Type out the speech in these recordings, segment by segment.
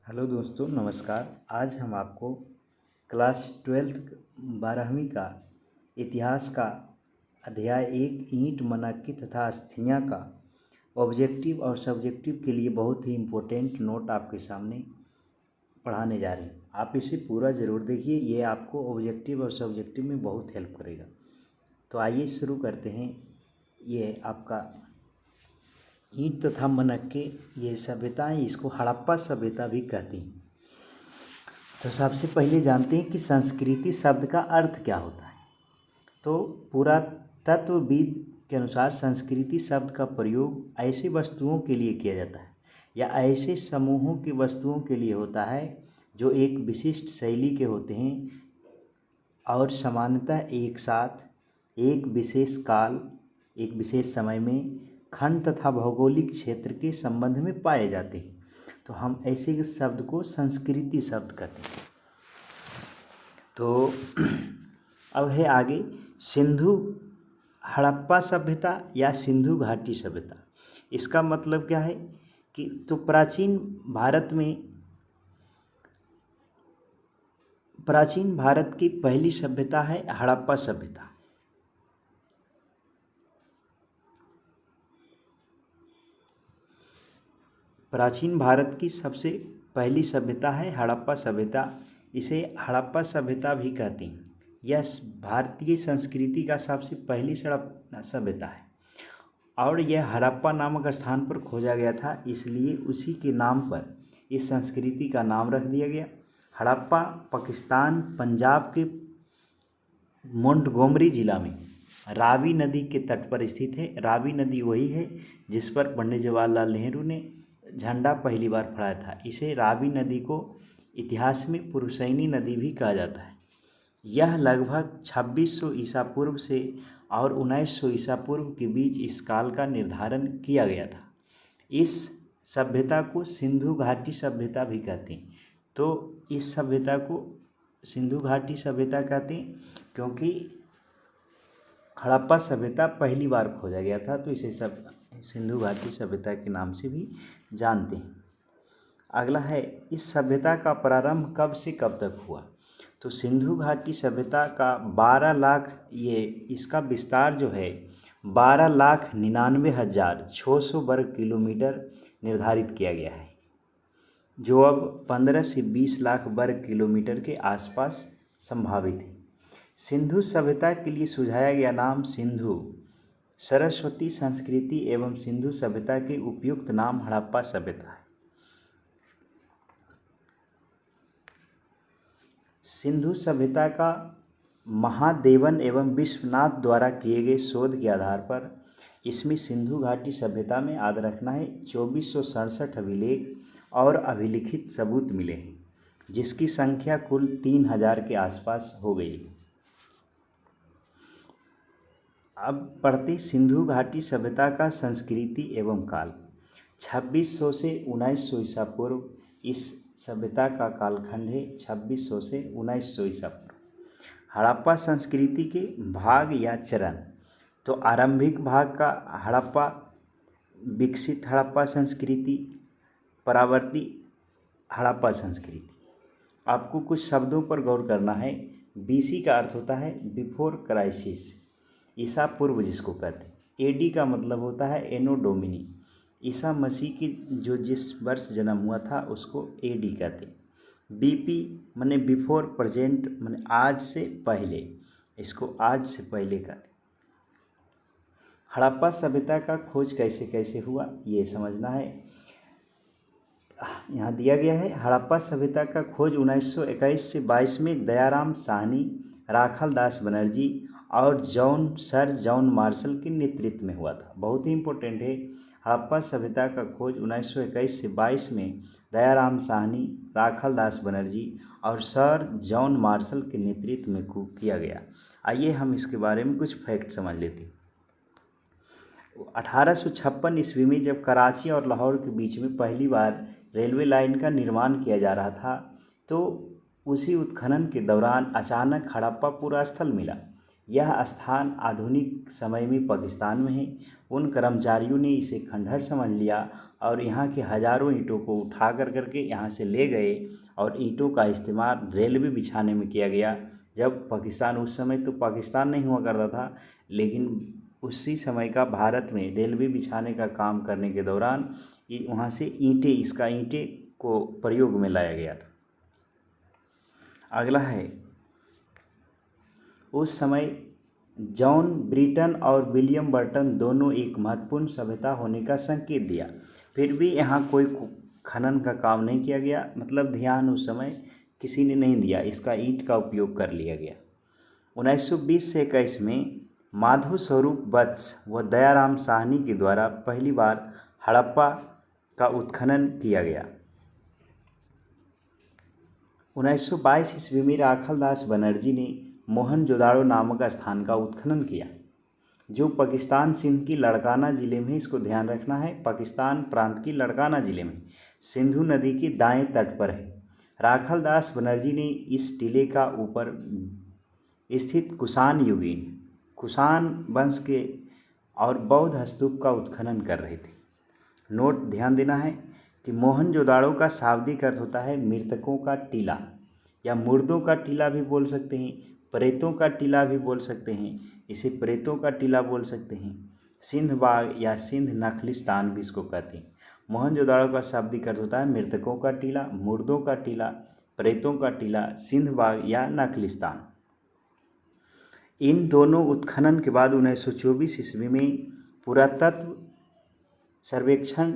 Hello दोस्तों, नमस्कार। आज हम आपको क्लास 12th 12वीं का इतिहास का अध्याय 1 ईंट मनाक्की तथा अस्थियां का ऑब्जेक्टिव और सब्जेक्टिव के लिए बहुत ही इम्पोर्टेंट नोट आपके सामने पढ़ाने जा रहे हैं। आप इसे पूरा ज़रूर देखिए, ये आपको ऑब्जेक्टिव और सब्जेक्टिव में बहुत हेल्प करेगा। तो आइए शुरू करते हैं। ये आपका ईंट तथा मनाक्की ये सभ्यताएं, इसको हड़प्पा सभ्यता भी कहती हैं। तो सबसे पहले जानते हैं कि संस्कृति शब्द का अर्थ क्या होता है। तो पुरातत्वविद के अनुसार संस्कृति शब्द का प्रयोग ऐसे वस्तुओं के लिए किया जाता है या ऐसे समूहों की वस्तुओं के लिए होता है जो एक विशिष्ट शैली के होते हैं और सामान्यतः एक साथ एक विशेष काल, एक विशेष समय में खंड तथा भौगोलिक क्षेत्र के संबंध में पाए जाते हैं। तो हम ऐसे शब्द को संस्कृति शब्द कहते हैं। तो अब है आगे सिंधु हड़प्पा सभ्यता या सिंधु घाटी सभ्यता। इसका मतलब क्या है कि तो प्राचीन भारत की पहली सभ्यता है हड़प्पा सभ्यता। प्राचीन भारत की सबसे पहली सभ्यता है हड़प्पा सभ्यता। इसे हड़प्पा सभ्यता भी कहते हैं। यह भारतीय संस्कृति का सबसे पहली सभ्यता है और यह हड़प्पा नामक स्थान पर खोजा गया था, इसलिए उसी के नाम पर इस संस्कृति का नाम रख दिया गया। हड़प्पा पाकिस्तान पंजाब के मोंटगोमरी जिला में रावी नदी के तट पर स्थित है। रावी नदी वही है जिस पर पंडित जवाहरलाल नेहरू ने झंडा पहली बार फहराया था। इसे रावी नदी को इतिहास में पुरुषैनी नदी भी कहा जाता है। यह लगभग 2600 ईसा पूर्व से और 1900 ईसा पूर्व के बीच इस काल का निर्धारण किया गया था। इस सभ्यता को सिंधु घाटी सभ्यता भी कहते हैं। तो इस सभ्यता को सिंधु घाटी सभ्यता कहते हैं क्योंकि हड़प्पा सभ्यता पहली बार खोजा गया था, तो इसे सब सिंधु घाटी सभ्यता के नाम से भी जानते हैं। अगला है इस सभ्यता का प्रारंभ कब से कब तक हुआ। तो सिंधु घाटी सभ्यता का 12 लाख इसका विस्तार जो है 12,99,600 वर्ग किलोमीटर निर्धारित किया गया है, जो अब 15 से 20 लाख वर्ग किलोमीटर के आसपास संभावित है। सिंधु सभ्यता के लिए सुझाया गया नाम सिंधु सरस्वती संस्कृति एवं सिंधु सभ्यता के उपयुक्त नाम हड़प्पा सभ्यता है। सिंधु सभ्यता का महादेवन एवं विश्वनाथ द्वारा किए गए शोध के आधार पर इसमें सिंधु घाटी सभ्यता में याद रखना है 2467 अभिलेख और अभिलिखित सबूत मिले हैं, जिसकी संख्या कुल 3000 के आसपास हो गई है। अब पढ़ते सिंधु घाटी सभ्यता का संस्कृति एवं काल। 2600 से 1900 ईसा पूर्व इस सभ्यता का कालखंड है। 2600 से 1900 ईसा पूर्व हड़प्पा संस्कृति के भाग या चरण। तो आरंभिक भाग का हड़प्पा, विकसित हड़प्पा संस्कृति, परावर्ती हड़प्पा संस्कृति। आपको कुछ शब्दों पर गौर करना है। बीसी का अर्थ होता है बिफोर क्राइसिस, ईसा पूर्व जिसको कहते हैं। एडी का मतलब होता है एनो डोमिनी, ईसा मसीह की जो जिस वर्ष जन्म हुआ था उसको एडी कहते हैं। बीपी माने बिफोर प्रेजेंट, माने आज से पहले, इसको आज से पहले कहते हैं। हड़प्पा सभ्यता का खोज कैसे कैसे हुआ ये समझना है। यहाँ दिया गया है हड़प्पा सभ्यता का खोज 1921 से 22 में दयाराम साहनी, राखाल दास बनर्जी और सर जॉन मार्शल के नेतृत्व में हुआ था। बहुत ही इम्पोर्टेंट है। हड़प्पा सभ्यता का खोज 1921 से 22 में दयाराम साहनी, राखाल दास बनर्जी और सर जॉन मार्शल के नेतृत्व में किया गया। आइए हम इसके बारे में कुछ फैक्ट समझ लेते हैं। 1856 ईस्वी में जब कराची और लाहौर के बीच में पहली बार रेलवे लाइन का निर्माण किया जा रहा था, तो उसी उत्खनन के दौरान अचानक हड़प्पा पूरा स्थल मिला। यह स्थान आधुनिक समय में पाकिस्तान में है। उन कर्मचारियों ने इसे खंडहर समझ लिया और यहाँ के हज़ारों ईंटों को उठा करके यहाँ से ले गए और ईंटों का इस्तेमाल रेलवे बिछाने में किया गया। जब पाकिस्तान, उस समय तो पाकिस्तान नहीं हुआ करता था, लेकिन उसी समय का भारत में रेलवे बिछाने का काम करने के दौरान वहाँ से ईंटे को प्रयोग में लाया गया था। अगला है, उस समय जॉन ब्रिटन और विलियम बर्टन दोनों एक महत्वपूर्ण सभ्यता होने का संकेत दिया। फिर भी यहाँ कोई खनन का काम नहीं किया गया, मतलब ध्यान उस समय किसी ने नहीं दिया, इसका ईंट का उपयोग कर लिया गया। 1920 से 21 में माधव स्वरूप वत्स व दयाराम साहनी के द्वारा पहली बार हड़प्पा का उत्खनन किया गया। 1922 ईस्वी में राखालदास बनर्जी ने मोहनजोदाड़ो नामक स्थान का उत्खनन किया, जो पाकिस्तान सिंध की लड़काना ज़िले में, इसको ध्यान रखना है, पाकिस्तान प्रांत की लड़काना ज़िले में सिंधु नदी के दाएं तट पर है। राखालदास बनर्जी ने इस टीले का ऊपर स्थित कुषाण वंश के और बौद्ध स्तूप का उत्खनन कर रहे थे। नोट ध्यान देना है कि मोहनजोदाड़ो का शाब्दिक अर्थ होता है मृतकों का टीला, या मुर्दों का टीला भी बोल सकते हैं, प्रेतों का टीला भी बोल सकते हैं, इसे प्रेतों का टीला बोल सकते हैं। सिंध बाग या सिंध नखलिस्तान भी इसको कहते हैं। मोहनजोदाड़ो का शाब्दिक अर्थ होता है मृतकों का टीला, मुर्दों का टीला, प्रेतों का टीला, सिंध बाग या नखलिस्तान। इन दोनों उत्खनन के बाद 1924 ईस्वी में पुरातत्व सर्वेक्षण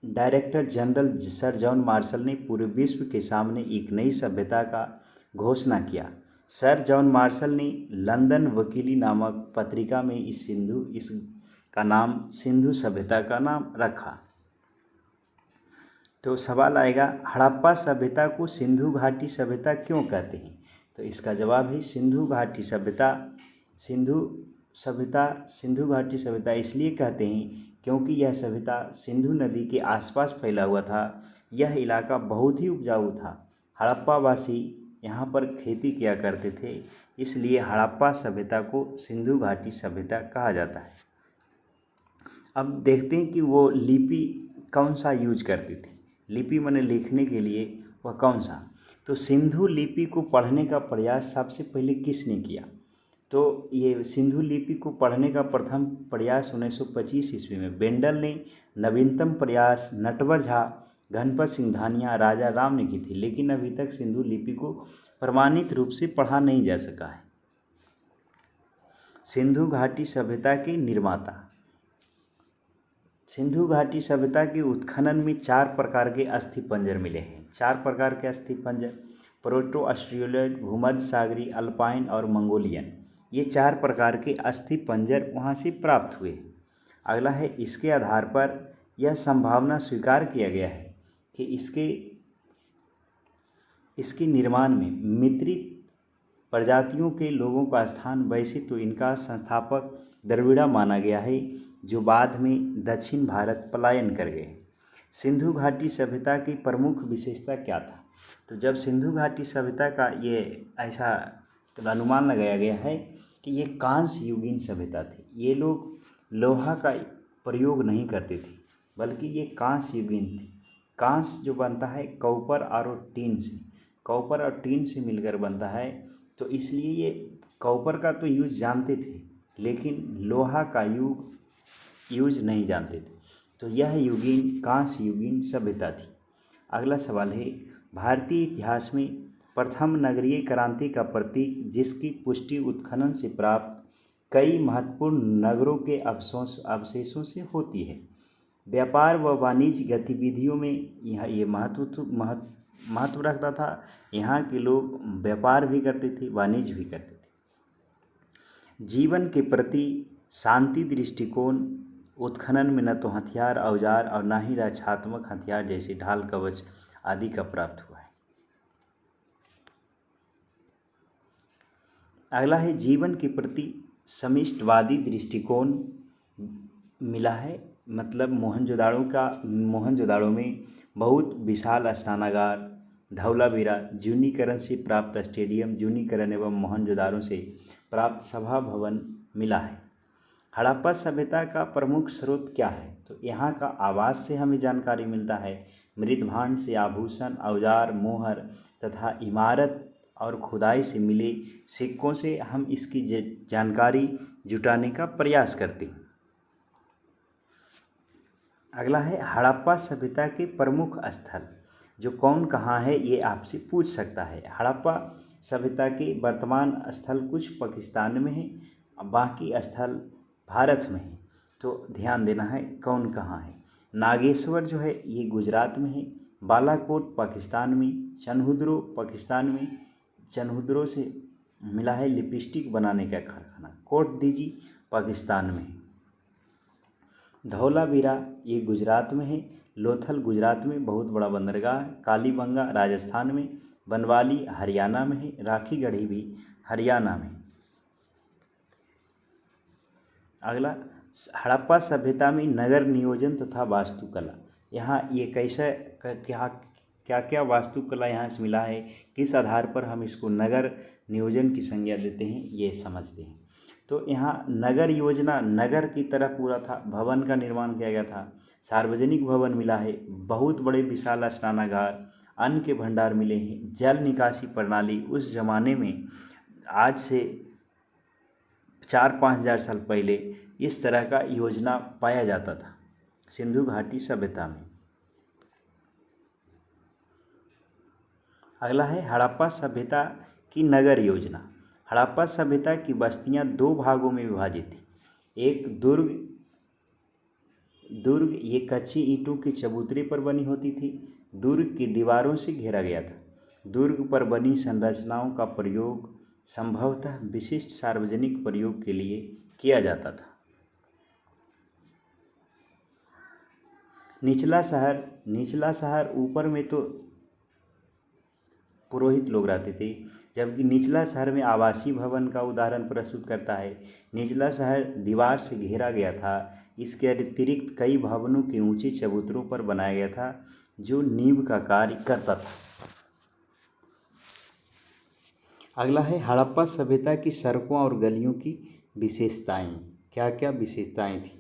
director general sir John martial ने पूरे विश्व के सामने एक नई सभ्यता का घोषणा किया। सर जॉन मार्शल ने लंदन वकीली नामक पत्रिका में इसका नाम सिंधु सभ्यता का नाम रखा। तो सवाल आएगा, हड़प्पा सभ्यता को सिंधु घाटी सभ्यता क्यों कहते हैं? तो इसका जवाब है सिंधु घाटी सभ्यता इसलिए कहते हैं क्योंकि यह सभ्यता सिंधु नदी के आसपास फैला हुआ था। यह इलाका बहुत ही उपजाऊ था। हड़प्पा वासी यहाँ पर खेती किया करते थे, इसलिए हड़प्पा सभ्यता को सिंधु घाटी सभ्यता कहा जाता है। अब देखते हैं कि वो लिपि कौन सा यूज करती थी। लिपि माने लिखने के लिए वह कौन सा? तो सिंधु लिपि को पढ़ने का प्रयास सबसे पहले किसने किया? तो ये सिंधु लिपि को पढ़ने का प्रथम प्रयास 1925 ईस्वी में बेंडल ने, नवीनतम प्रयास नटवर झा, घनपत सिंह धानिया, राजा राम ने की थी, लेकिन अभी तक सिंधु लिपि को प्रमाणित रूप से पढ़ा नहीं जा सका है। सिंधु घाटी सभ्यता के निर्माता। सिंधु घाटी सभ्यता के उत्खनन में 4 प्रकार के अस्थिपंजर मिले हैं। 4 प्रकार के अस्थिपंजर, प्रोटो ऑस्ट्रेलियन, भूमध्य सागरी, अल्पाइन और मंगोलियन, ये 4 प्रकार के अस्थिपंजर वहाँ से प्राप्त हुए। अगला है, इसके आधार पर यह संभावना स्वीकार किया गया है कि इसके निर्माण में मिश्रित प्रजातियों के लोगों का स्थान, वैसे तो इनका संस्थापक द्रविड़ माना गया है, जो बाद में दक्षिण भारत पलायन कर गए। सिंधु घाटी सभ्यता की प्रमुख विशेषता क्या था? तो जब सिंधु घाटी सभ्यता का ये ऐसा अनुमान लगाया गया है कि ये कांस्य युगीन सभ्यता थी। ये लोग लोहा का प्रयोग नहीं करते थे, बल्कि ये कांस्य युगीन थी। कांस्य जो बनता है कॉपर और टीन से मिलकर बनता है, तो इसलिए ये कॉपर का तो यूज जानते थे, लेकिन लोहा का यूज नहीं जानते थे। तो यह कांस्य युगीन सभ्यता थी। अगला सवाल है, भारतीय इतिहास में प्रथम नगरीय क्रांति का प्रतीक, जिसकी पुष्टि उत्खनन से प्राप्त कई महत्वपूर्ण नगरों के अवशेषों से होती है। व्यापार व वाणिज्य गतिविधियों में ये महत्व रखता था। यहाँ के लोग व्यापार भी करते थे, वाणिज्य भी करते थे। जीवन के प्रति शांति दृष्टिकोण उत्खनन में न तो हथियार औजार और न ही रक्षात्मक हथियार जैसे ढाल कवच आदि का प्राप्त हुआ है। अगला है, जीवन के प्रति समिष्टवादी दृष्टिकोण मिला है। मतलब मोहनजोदाड़ो में बहुत विशाल स्नानागार, धौलावीरा जूनीकरण से प्राप्त स्टेडियम, जूनीकरण एवं मोहनजोदाड़ो से प्राप्त सभा भवन मिला है। हड़प्पा सभ्यता का प्रमुख स्रोत क्या है? तो यहाँ का आवास से हमें जानकारी मिलता है। मृत भांड से आभूषण, औजार, मोहर तथा इमारत और खुदाई से मिले सिक्कों से हम इसकी जानकारी जुटाने का प्रयास करते हैं। अगला है हड़प्पा सभ्यता के प्रमुख स्थल, जो कौन कहाँ है ये आपसे पूछ सकता है। हड़प्पा सभ्यता के वर्तमान स्थल कुछ पाकिस्तान में है, बाकी स्थल भारत में है। तो ध्यान देना है कौन कहाँ है। नागेश्वर जो है ये गुजरात में है, बालाकोट पाकिस्तान में, चनहुद्रो पाकिस्तान में, चनहुद्रो से मिला है लिपस्टिक बनाने का कारखाना, कोट दीजी पाकिस्तान में है। धौलावीरा ये गुजरात में है, लोथल गुजरात में बहुत बड़ा बंदरगाह है, कालीबंगा राजस्थान में, बनवाली हरियाणा में है, राखीगढ़ी भी हरियाणा में। अगला हड़प्पा सभ्यता में नगर नियोजन तथा वास्तुकला, यहाँ ये कैसे क्या क्या वास्तुकला यहाँ से मिला है, किस आधार पर हम इसको नगर नियोजन की संज्ञा देते हैं, ये समझते हैं। तो यहाँ नगर योजना, नगर की तरह पूरा था, भवन का निर्माण किया गया था, सार्वजनिक भवन मिला है, बहुत बड़े विशाल स्नानागार, अन्न के भंडार मिले हैं, जल निकासी प्रणाली उस जमाने में आज से 4-5 हज़ार साल पहले इस तरह का योजना पाया जाता था सिंधु घाटी सभ्यता में। अगला है हड़प्पा सभ्यता की नगर योजना। हड़प्पा सभ्यता की बस्तियां 2 भागों में विभाजित थी। एक दुर्ग ये कच्ची ईंटों के चबूतरे पर बनी होती थी, दुर्ग की दीवारों से घेरा गया था। दुर्ग पर बनी संरचनाओं का प्रयोग संभवतः विशिष्ट सार्वजनिक प्रयोग के लिए किया जाता था। निचला शहर ऊपर में तो पुरोहित लोग रहते थे, जबकि निचला शहर में आवासीय भवन का उदाहरण प्रस्तुत करता है। निचला शहर दीवार से घेरा गया था। इसके अतिरिक्त कई भवनों के ऊंचे चबूतरों पर बनाया गया था जो नींव का कार्य करता था। अगला है हड़प्पा सभ्यता की सड़कों और गलियों की विशेषताएं। क्या क्या विशेषताएं थी?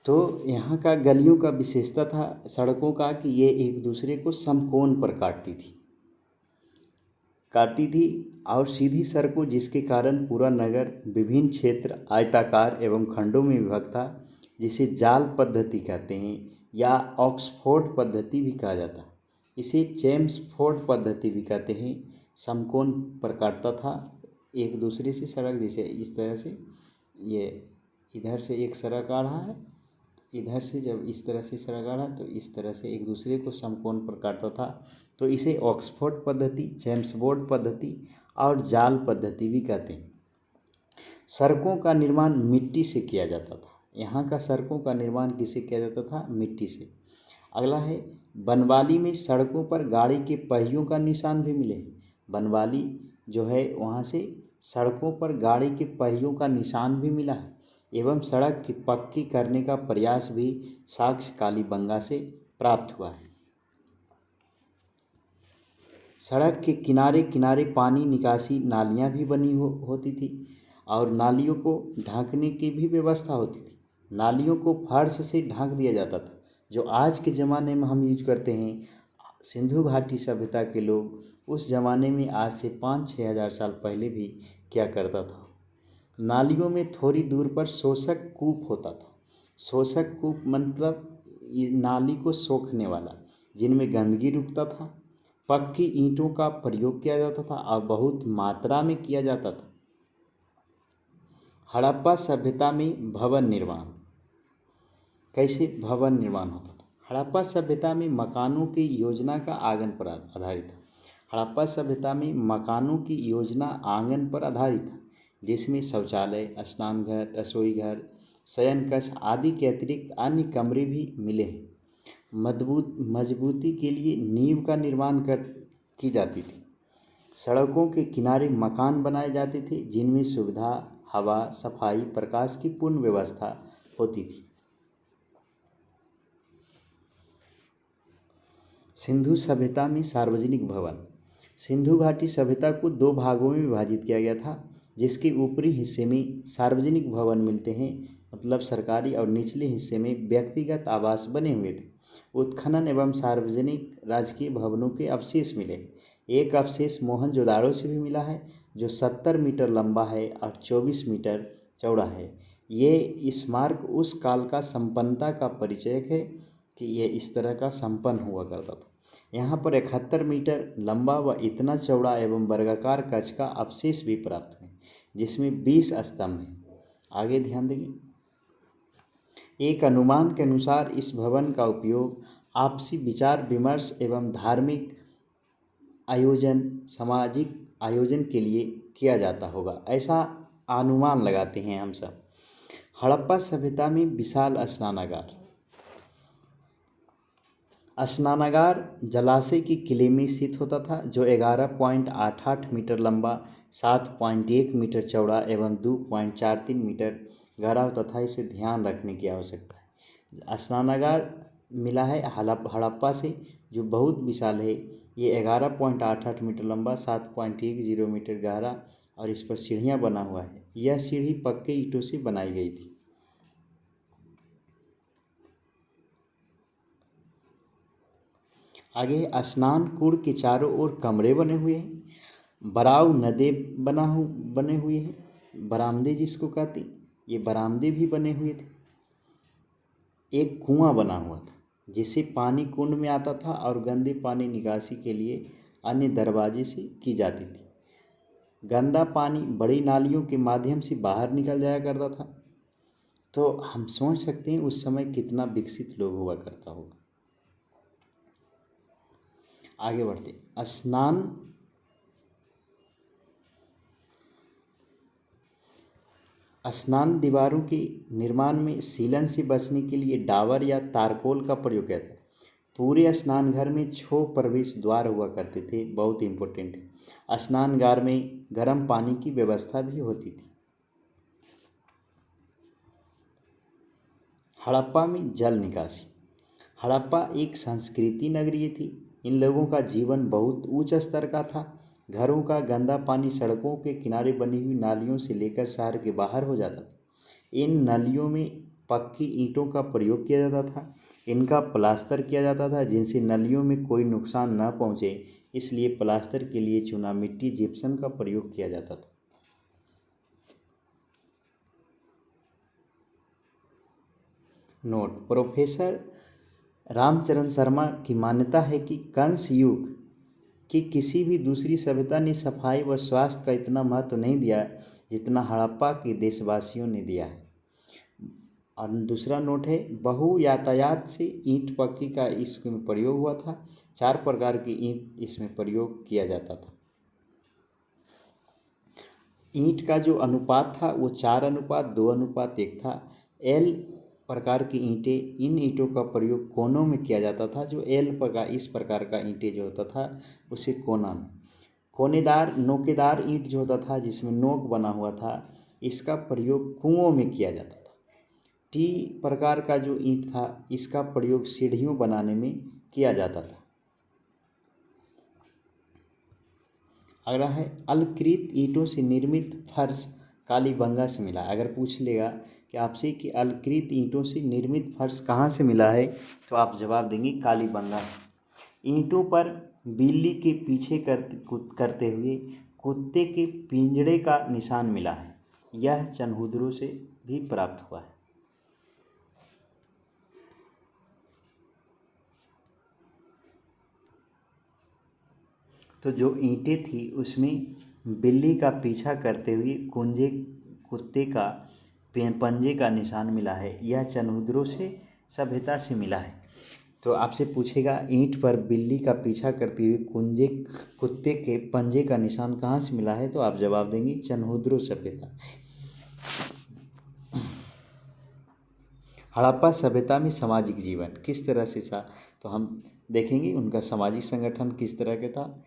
तो यहाँ का गलियों का विशेषता था सड़कों का कि ये एक दूसरे को समकोण पर काटती थी और सीधी सड़कों, जिसके कारण पूरा नगर विभिन्न क्षेत्र आयताकार एवं खंडों में विभक्त था, जिसे जाल पद्धति कहते हैं या ऑक्सफोर्ड पद्धति भी कहा जाता है। इसे चेम्सफोर्ड पद्धति भी कहते हैं। समकोण पर काटता था एक दूसरे से सड़क, जैसे इस तरह से ये इधर से एक सड़क आ रहा है, इधर से जब इस तरह से सड़क आ रहा तो इस तरह से एक दूसरे को समकोण पर काटता था। तो इसे ऑक्सफोर्ड पद्धति, चेम्सफोर्ड पद्धति और जाल पद्धति भी कहते हैं। सड़कों का निर्माण मिट्टी से किया जाता था। यहाँ का सड़कों का निर्माण किससे किया जाता था? मिट्टी से। अगला है बनवाली में सड़कों पर गाड़ी के पहियों का निशान भी मिले हैं। बनवाली जो है वहाँ से सड़कों पर गाड़ी के पहियों का निशान भी मिला है एवं सड़क की पक्की करने का प्रयास भी साक्ष्य कालीबंगा से प्राप्त हुआ है। सड़क के किनारे किनारे पानी निकासी नालियाँ भी बनी होती थी और नालियों को ढांकने की भी व्यवस्था होती थी। नालियों को फर्श से ढांक दिया जाता था, जो आज के ज़माने में हम यूज करते हैं। सिंधु घाटी सभ्यता के लोग उस ज़माने में आज से 5-6 हज़ार साल पहले भी क्या करता था। नालियों में थोड़ी दूर पर शोषक कूप होता था। शोषक कूप मतलब ये नाली को सोखने वाला, जिनमें गंदगी रुकता था। पक्की ईंटों का प्रयोग किया जाता था और बहुत मात्रा में किया जाता था। हड़प्पा सभ्यता में भवन निर्माण, कैसे भवन निर्माण होता था? हड़प्पा सभ्यता में मकानों की योजना का आंगन पर आधारित था। हड़प्पा सभ्यता में मकानों की योजना आंगन पर आधारित था, जिसमें शौचालय, स्नानघर, रसोई घर, शयन कक्ष आदि के अतिरिक्त अन्य कमरे भी मिले हैं। मजबूती के लिए नींव का निर्माण की जाती थी। सड़कों के किनारे मकान बनाए जाते थे, जिनमें सुविधा, हवा, सफाई, प्रकाश की पूर्ण व्यवस्था होती थी। सिंधु सभ्यता में सार्वजनिक भवन। सिंधु घाटी सभ्यता को दो भागों में विभाजित किया गया था, जिसके ऊपरी हिस्से में सार्वजनिक भवन मिलते हैं, मतलब सरकारी, और निचले हिस्से में व्यक्तिगत आवास बने हुए थे। उत्खनन एवं सार्वजनिक राजकीय भवनों के अवशेष मिले। एक अवशेष मोहनजोदाड़ो से भी मिला है, जो 70 मीटर लंबा है और 24 मीटर चौड़ा है। ये स्मारक उस काल का संपन्नता का परिचयक है कि ये इस तरह का संपन्न हुआ करता था। यहाँ पर 71 मीटर लंबा व इतना चौड़ा एवं वर्गाकार कक्ष का अवशेष भी प्राप्त हुए, जिसमें 20 स्तंभ हैं। आगे ध्यान देंगे। एक अनुमान के अनुसार इस भवन का उपयोग आपसी विचार विमर्श एवं धार्मिक आयोजन, सामाजिक आयोजन के लिए किया जाता होगा, ऐसा अनुमान लगाते हैं हम सब। हड़प्पा सभ्यता में विशाल स्नानागार। स्नानागार जलाशय की किले में स्थित होता था, जो 11.88 मीटर लंबा, 7.1 मीटर चौड़ा एवं 2.43 मीटर गहरा होता था। इसे ध्यान रखने की आवश्यकता है। स्नानागार मिला है हड़प्पा से, जो बहुत विशाल है। ये 11.88 मीटर लंबा, 7.10 मीटर गहरा, और इस पर सीढ़ियाँ बना हुआ है। यह सीढ़ी पक्के ईंटों से बनाई गई थी। आगे स्नान कुंड के चारों ओर कमरे बने हुए हैं। बराव नदे बने हुए हैं, बरामदे जिसको कहते हैं, ये बरामदे भी बने हुए थे। एक कुआं बना हुआ था, जिससे पानी कुंड में आता था और गंदे पानी निकासी के लिए अन्य दरवाजे से की जाती थी। गंदा पानी बड़ी नालियों के माध्यम से बाहर निकल जाया करता था। तो हम सोच सकते हैं उस समय कितना विकसित लोग हुआ करता होगा। आगे बढ़ते। स्नान दीवारों के निर्माण में सीलन से बचने के लिए डाबर या तारकोल का प्रयोग किया था। पूरे स्नान घर में 6 प्रवेश द्वार हुआ करते थे, बहुत इम्पोर्टेंट है। स्नानगार में गर्म पानी की व्यवस्था भी होती थी। हड़प्पा में जल निकासी। हड़प्पा एक संस्कृति नगरी थी। इन लोगों का जीवन बहुत उच्च स्तर का था। घरों का गंदा पानी सड़कों के किनारे बनी हुई नालियों से लेकर शहर के बाहर हो जाता था। इन नालियों में पक्की ईंटों का प्रयोग किया जाता था। इनका प्लास्टर किया जाता था, जिनसे नालियों में कोई नुकसान न पहुँचे, इसलिए प्लास्टर के लिए चूना मिट्टी जिप्सम का प्रयोग किया जाता था। नोट। प्रोफेसर रामचरण शर्मा की मान्यता है कि कंस युग की किसी भी दूसरी सभ्यता ने सफाई व स्वास्थ्य का इतना महत्व नहीं दिया जितना हड़प्पा के देशवासियों ने दिया है। और दूसरा नोट है, बहु यातायात से ईंट पक्की का इसमें प्रयोग हुआ था। 4 प्रकार की ईंट इसमें प्रयोग किया जाता था। ईंट का जो अनुपात था वो 4:2:1 था। एल प्रकार की ईंटें, इन ईंटों का प्रयोग कोनों में किया जाता था। जो एल प्रकार, इस प्रकार का ईंटें जो होता था उसे कोना में। नोकेदार ईंट जो होता था, जिसमें नोक बना हुआ था, इसका प्रयोग कुओं में किया जाता था। टी प्रकार का जो ईंट था, इसका प्रयोग सीढ़ियों बनाने में किया जाता था। अगला है अलकृत ईंटों से निर्मित फर्श कालीबंगा से मिला। अगर पूछ लेगा कि आपसे कि अलकृत ईंटों से निर्मित फर्श कहाँ से मिला है, तो आप जवाब देंगे कालीबंगा से। ईंटों पर बिल्ली के पीछे करते हुए कुत्ते के पिंजड़े का निशान मिला है। यह चनहुदरों से भी प्राप्त हुआ है। तो जो ईंटें थी उसमें बिल्ली का पीछा करते हुए कुत्ते का पंजे का निशान मिला है। यह चनहुदरों से सभ्यता से मिला है। तो आपसे पूछेगा ईंट पर बिल्ली का पीछा करते हुए कुत्ते के पंजे का निशान कहाँ से मिला है, तो आप जवाब देंगे चनहुदरो सभ्यता। हड़प्पा सभ्यता में सामाजिक जीवन किस तरह से था, तो हम देखेंगे उनका सामाजिक संगठन किस तरह का था।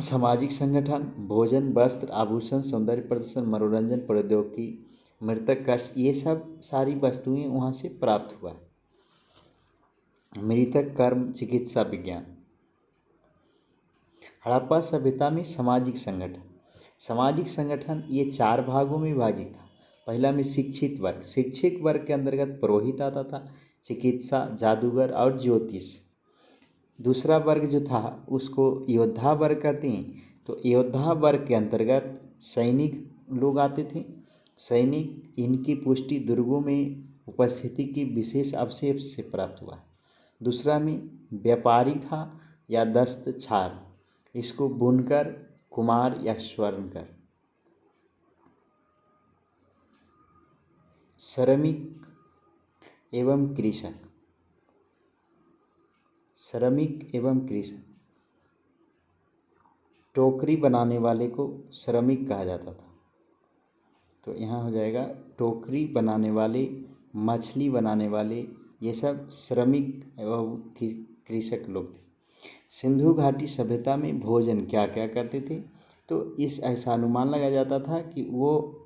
सामाजिक संगठन भोजन, वस्त्र, आभूषण, सौंदर्य प्रदर्शन, मनोरंजन, प्रौद्योगिकी, मृतक कर्ष, ये सब सारी वस्तुएं वहाँ से प्राप्त हुआ है। मृतक कर्म चिकित्सा विज्ञान। हड़प्पा सभ्यता में सामाजिक संगठन ये 4 भागों में विभाजित था। पहला में शिक्षित वर्ग के अंतर्गत पुरोहित आता था, चिकित्सा, जादूगर और ज्योतिष। दूसरा वर्ग जो था उसको योद्धा वर्ग कहते हैं। तो योद्धा वर्ग के अंतर्गत सैनिक लोग आते थे। सैनिक, इनकी पुष्टि दुर्गों में उपस्थिति की विशेष अवशेष से प्राप्त हुआ है। दूसरा में व्यापारी था या दस्तछार, इसको बुनकर, कुमार या स्वर्णकर। श्रमिक एवं कृषक, टोकरी बनाने वाले को श्रमिक कहा जाता था। तो यहाँ हो जाएगा टोकरी बनाने वाले, मछली बनाने वाले, ये सब श्रमिक एवं कृषक लोग थे। सिंधु घाटी सभ्यता में भोजन क्या क्या करते थे? तो ऐसा अनुमान लगाया जाता था कि वो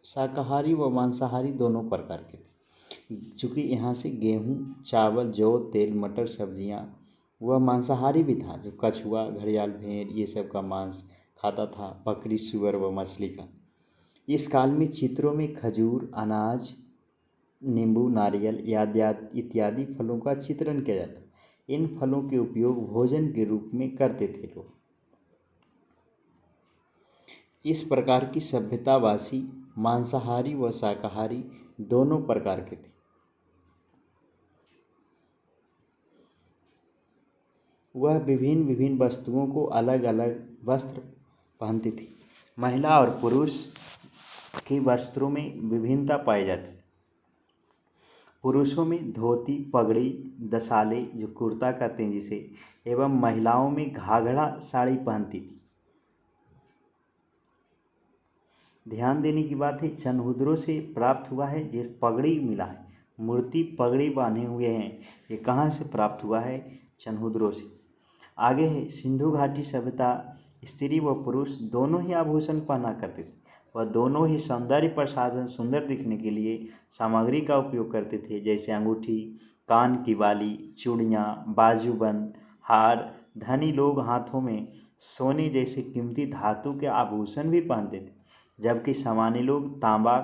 शाकाहारी व मांसाहारी दोनों प्रकार के थे। चूँकि यहाँ से गेहूँ, चावल, जौ, तेल, मटर, सब्जियाँ, वह मांसाहारी भी था, जो कछुआ, घड़ियाल, भेड़ ये सब का मांस खाता था, बकरी, सुअर व मछली का। इस काल में चित्रों में खजूर, अनाज, नींबू, नारियल इत्यादि फलों का चित्रण किया जाता। इन फलों के उपयोग भोजन के रूप में करते थे लोग। इस प्रकार की सभ्यतावासी मांसाहारी व शाकाहारी दोनों प्रकार के थे। वह विभिन्न वस्तुओं को अलग अलग वस्त्र पहनती थी। महिला और पुरुष के वस्त्रों में विभिन्नता पाई जाती। पुरुषों में धोती, पगड़ी, दसाले, जो कुर्ता कहते हैं जिसे, एवं महिलाओं में घाघरा साड़ी पहनती थी। ध्यान देने की बात है, चनहुद्रों से प्राप्त हुआ है, जो पगड़ी मिला है, मूर्ति पगड़ी बांधे हुए हैं, ये कहाँ से प्राप्त हुआ है? चनहुद्रों से। आगे है सिंधु घाटी सभ्यता, स्त्री व पुरुष दोनों ही आभूषण पहना करते थे। वह दोनों ही सौंदर्य प्रसाधन, सुंदर दिखने के लिए सामग्री का उपयोग करते थे, जैसे अंगूठी, कान की बाली, चूड़ियाँ, बाजूबंद, हार। धनी लोग हाथों में सोने जैसे कीमती धातु के आभूषण भी पहनते थे, जबकि सामान्य लोग तांबा,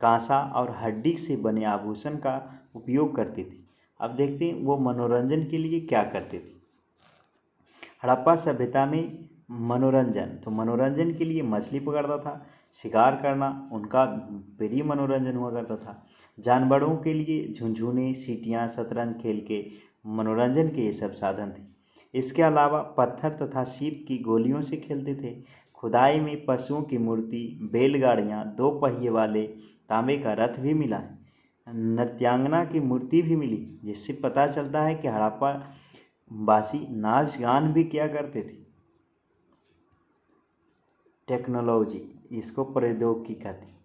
कांसा और हड्डी से बने आभूषण का उपयोग करते थे। अब देखते हैं वो मनोरंजन के लिए क्या करते थे। हड़प्पा सभ्यता में मनोरंजन, तो मनोरंजन के लिए मछली पकड़ता था, शिकार करना उनका प्रिय मनोरंजन हुआ करता था। जानवरों के लिए झुनझुने, सीटियाँ, शतरंज खेल के मनोरंजन के ये सब साधन थे। इसके अलावा पत्थर तथा सीप की गोलियों से खेलते थे। खुदाई में पशुओं की मूर्ति, बैलगाड़ियाँ, 2 पहिए वाले तांबे का रथ भी मिला है। नृत्यांगना की मूर्ति भी मिली, जिससे पता चलता है कि हड़प्पा वासी नाच गान भी किया करते थे। टेक्नोलॉजी, इसको प्रौद्योगिकी कहते हैं।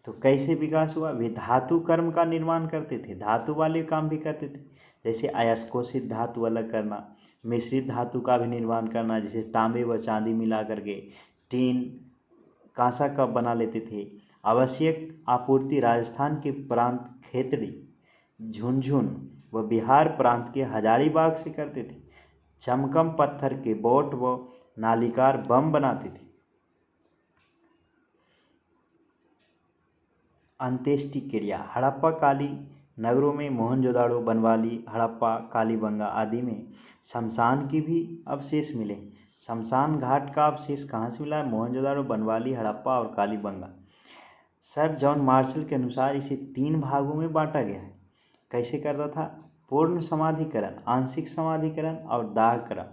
तो कैसे विकास हुआ? वे धातु कर्म का निर्माण करते थे, धातु वाले काम भी करते थे, जैसे अयस्कोसित धातु अलग करना, मिश्रित धातु का भी निर्माण करना, जैसे तांबे व चांदी मिला करके टीन, कांसा कप बना लेते थे। आवश्यक आपूर्ति राजस्थान के प्रांत खेतड़ी, झुनझुन व बिहार प्रांत के हजारीबाग से करते थे। चमकम पत्थर के बोट व नालिकार बम बनाते थे। अंत्येष्टि क्रिया, हड़प्पा काली नगरों में मोहनजोदाड़ो, बनवाली, हड़प्पा, कालीबंगा आदि में शमशान की भी अवशेष मिले। शमशान घाट का अवशेष कहाँ से मिला है? मोहनजोदाड़ो, बनवाली, हड़प्पा और कालीबंगा। सर जॉन मार्शल के अनुसार इसे 3 भागों में बांटा गया है। कैसे करता था? पूर्ण समाधिकरण, आंशिक समाधिकरण और दाहकरण।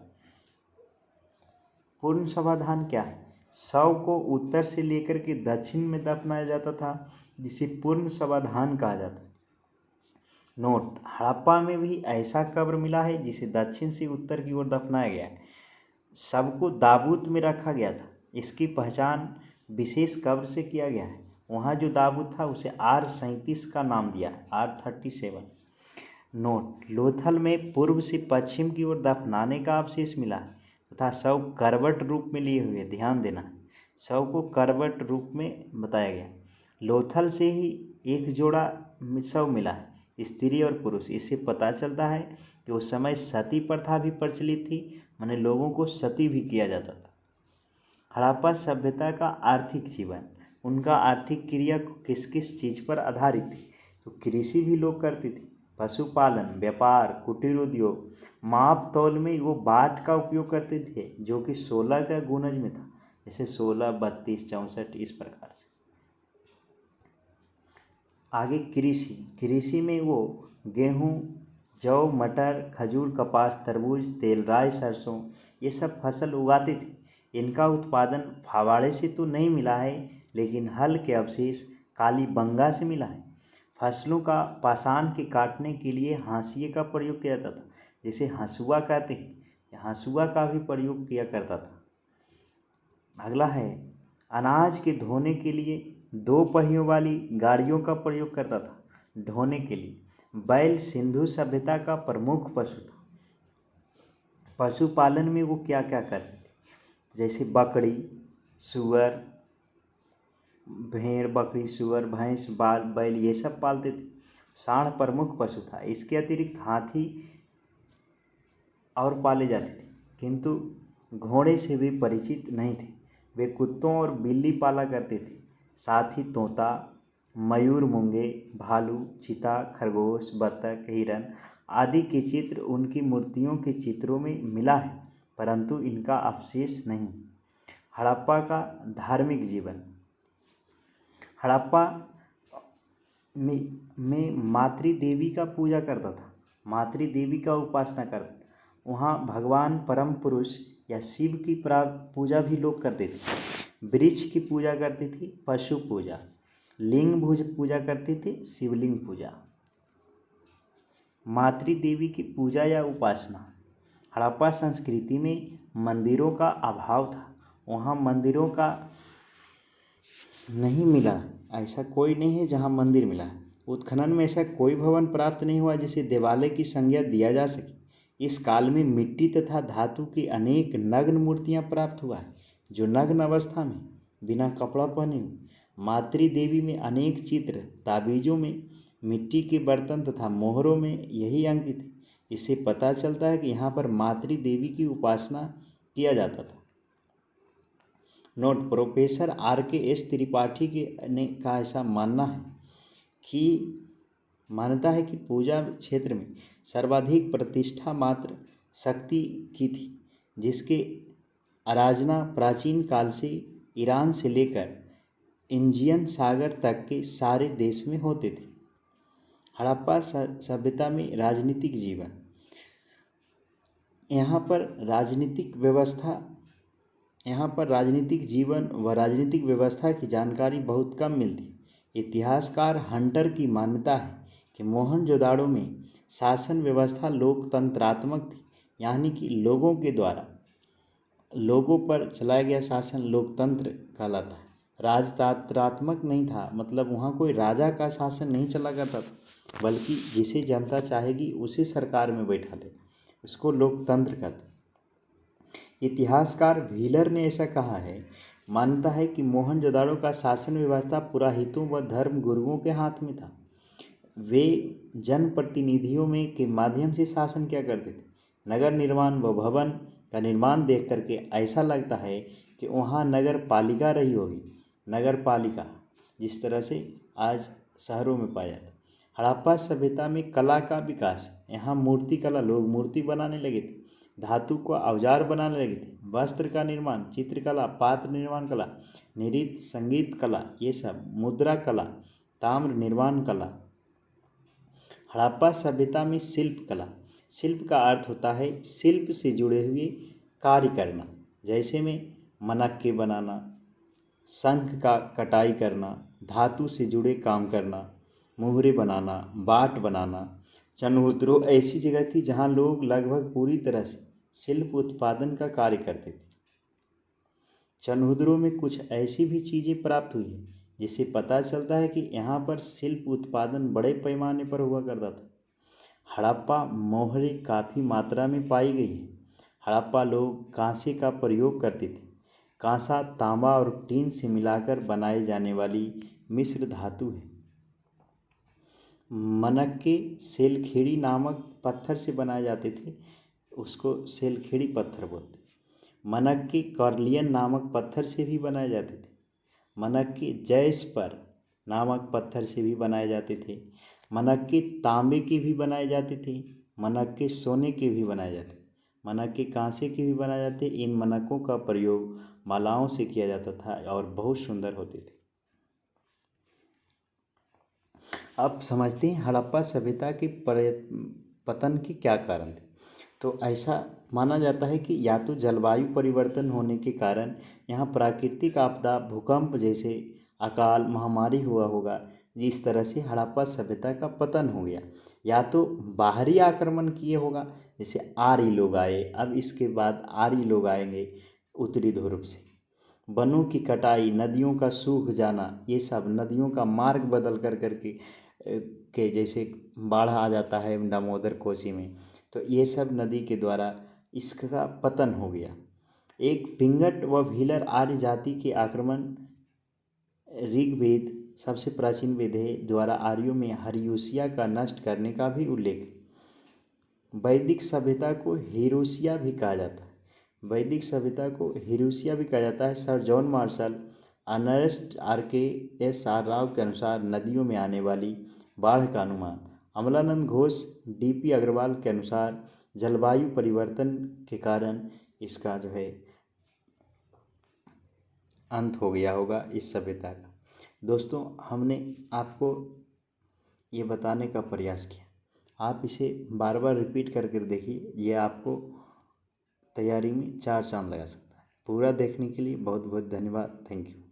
पूर्ण समाधान क्या है? शव को उत्तर से लेकर के दक्षिण में दफनाया जाता था, जिसे पूर्ण समाधान कहा जाता है। नोट, हड़प्पा में भी ऐसा कब्र मिला है जिसे दक्षिण से उत्तर की ओर दफनाया गया है। सबको ताबूत में रखा गया था। इसकी पहचान विशेष कब्र से किया गया है। वहाँ जो ताबूत था उसे R37 का नाम दिया है, R37। नोट, लोथल में पूर्व से पश्चिम की ओर दफनाने का अवशेष मिला है तथा शव करवट रूप में लिए हुए। ध्यान देना, शव को करवट रूप में बताया गया। लोथल से ही एक जोड़ा शव मिला है। स्त्री और पुरुष। इससे पता चलता है कि उस समय सती प्रथा भी प्रचलित थी, माने लोगों को सती भी किया जाता था। हड़प्पा सभ्यता का आर्थिक जीवन, उनका आर्थिक क्रिया किस किस चीज़ पर आधारित थी? तो कृषि भी लोग करते थे, पशुपालन, व्यापार, कुटीर उद्योग, माप तौल में वो बाट का उपयोग करते थे जो कि 16 का गुणज में था, जैसे 16, 32, 64 इस प्रकार से। आगे कृषि में वो गेहूँ, जौ, मटर, खजूर, कपास, तरबूज, तेल, राई, सरसों ये सब फसल उगाते थे। इनका उत्पादन फावड़े से तो नहीं मिला है, लेकिन हल के अवशेष कालीबंगा से मिला है। फसलों का पाषाण के काटने के लिए हाशिए का प्रयोग किया जाता था, जिसे हंसुआ कहते हैं। हंसुआ का भी प्रयोग किया करता था। अगला है अनाज के धोने के लिए 2 पहियों वाली गाड़ियों का प्रयोग करता था ढोने के लिए। बैल सिंधु सभ्यता का प्रमुख पशु था। पशुपालन में वो क्या क्या करते थे, जैसे बकरी, सुअर, भेड़, बकरी, सुअर, भैंस, बैल ये सब पालते थे। सांड प्रमुख पशु था। इसके अतिरिक्त हाथी और पाले जाते थे, किंतु घोड़े से वे परिचित नहीं थे। वे कुत्तों और बिल्ली पाला करते थे। साथ ही तोता, मयूर, मूंगे, भालू, चीता, खरगोश, बत्तख, हिरन आदि के चित्र उनकी मूर्तियों के चित्रों में मिला है, परंतु इनका अवशेष नहीं। हड़प्पा का धार्मिक जीवन। हड़प्पा में मातृ देवी का पूजा करता था, मातृ देवी का उपासना करता था। वहाँ भगवान परम पुरुष या शिव की पूजा भी लोग करते थे। वृक्ष की पूजा करते थे, पशु पूजा, लिंग पूजा करते थे, शिवलिंग पूजा। मातृ देवी की पूजा या उपासना। हड़प्पा संस्कृति में मंदिरों का अभाव था। वहाँ मंदिरों का नहीं मिला, ऐसा कोई नहीं है जहाँ मंदिर मिला है। उत्खनन में ऐसा कोई भवन प्राप्त नहीं हुआ जिसे देवालय की संज्ञा दिया जा सके। इस काल में मिट्टी तथा धातु की अनेक नग्न मूर्तियाँ प्राप्त हुआ है, जो नग्न अवस्था में बिना कपड़ा पहने हुए। मातृ देवी में अनेक चित्र, ताबीजों में मिट्टी के बर्तन तथा मोहरों में यही अंकित है। इससे पता चलता है कि यहाँ पर मातृ देवी की उपासना किया जाता था। नोट: प्रोफेसर RKS त्रिपाठी का ऐसा मानता है कि पूजा क्षेत्र में सर्वाधिक प्रतिष्ठा मात्र शक्ति की थी, जिसके आराधना प्राचीन काल से ईरान से लेकर इंडियन सागर तक के सारे देश में होते थे। हड़प्पा सभ्यता में राजनीतिक जीवन। यहाँ पर राजनीतिक जीवन व राजनीतिक व्यवस्था की जानकारी बहुत कम मिलती। इतिहासकार हंटर की मान्यता है कि मोहनजोदाड़ो में शासन व्यवस्था लोकतंत्रात्मक थी, यानी कि लोगों के द्वारा लोगों पर चलाया गया शासन लोकतंत्र कहलाता है। राजतंत्रात्मक नहीं था, मतलब वहाँ कोई राजा का शासन नहीं चला करता था, बल्कि जिसे जनता चाहेगी उसे सरकार में बैठा ले, उसको लोकतंत्र कहते। इतिहासकार व्हीलर ने ऐसा कहा है, मानता है कि मोहनजोदाड़ो का शासन व्यवस्था पुरोहितों व धर्म गुरुओं के हाथ में था। वे जनप्रतिनिधियों के माध्यम से शासन किया करते थे। नगर निर्माण व भवन का निर्माण देख करके ऐसा लगता है कि वहाँ नगर पालिका रही होगी। नगर पालिका जिस तरह से आज शहरों में पाया जाता है। हड़प्पा सभ्यता में कला का विकास। यहाँ मूर्ति कला, लोग मूर्ति बनाने लगे थे, धातु को औजार बनाने लगे थे, वस्त्र का निर्माण, चित्रकला, पात्र निर्माण कला, नृत्य, संगीत कला, ये सब, मुद्रा कला, ताम्र निर्माण कला। हड़प्पा सभ्यता में शिल्प कला। शिल्प का अर्थ होता है शिल्प से जुड़े हुए कार्य करना, जैसे में मनक्के बनाना, शंख का कटाई करना, धातु से जुड़े काम करना, मुहरे बनाना, बाट बनाना। चनहुद्रो ऐसी जगह थी जहाँ लोग लगभग पूरी तरह से शिल्प उत्पादन का कार्य करते थे। चनहुद्रो में कुछ ऐसी भी चीज़ें प्राप्त हुई हैं जिससे पता चलता है कि यहाँ पर शिल्प उत्पादन बड़े पैमाने पर हुआ करता था। हड़प्पा मोहरे काफ़ी मात्रा में पाई गई हैं। हड़प्पा लोग कांसे का प्रयोग करते थे। कांसा तांबा और टीन से मिलाकर बनाए जाने वाली मिश्र धातु है। मनक्के सेलखेड़ी नामक पत्थर से बनाए जाते थे, उसको सेलखेड़ी पत्थर बोलते। मनक्के कार्लियन नामक पत्थर से भी बनाए जाते थे। मनक्के जैस्पर नामक पत्थर से भी बनाए जाते थे। मनक्के तांबे के भी बनाए जाते थे। मनक्के सोने के भी बनाए जाते। मनक्के कांसे के भी बनाए जाते। इन मनकों का प्रयोग मालाओं से किया जाता था और बहुत सुंदर होते थे। अब समझते हैं हड़प्पा सभ्यता के पतन के क्या कारण थे। तो ऐसा माना जाता है कि या तो जलवायु परिवर्तन होने के कारण यहाँ प्राकृतिक आपदा, भूकंप जैसे अकाल महामारी हुआ होगा, जिस तरह से हड़प्पा सभ्यता का पतन हो गया। या तो बाहरी आक्रमण किए होगा, जैसे आर्य लोग आए, अब इसके बाद आर्य लोग आएंगे उत्तरी ध्रुव से। वनों की कटाई, नदियों का सूख जाना, ये सब नदियों का मार्ग बदल कर के जैसे बाढ़ आ जाता है दामोदर कोसी में, तो ये सब नदी के द्वारा इसका पतन हो गया। एक पिंगट व भीलर आर्य जाति के आक्रमण, ऋग्वेद सबसे प्राचीन वेद है, द्वारा आर्यों में हर्यूसिया का नष्ट करने का भी उल्लेख। वैदिक सभ्यता को हिरोशिया भी कहा जाता है। वैदिक सभ्यता को हिरोशिया भी कहा जाता है। Sir John Marshall, Ernest RKS Rao के अनुसार नदियों में आने वाली बाढ़ का अनुमान। अमलानंद घोष, DP अग्रवाल के अनुसार जलवायु परिवर्तन के कारण इसका जो है अंत हो गया होगा इस सभ्यता का। दोस्तों, हमने आपको ये बताने का प्रयास किया, आप इसे बार बार रिपीट करके देखिए, ये आपको तैयारी में 4 चांद लगा सकता है। पूरा देखने के लिए बहुत बहुत धन्यवाद। Thank you.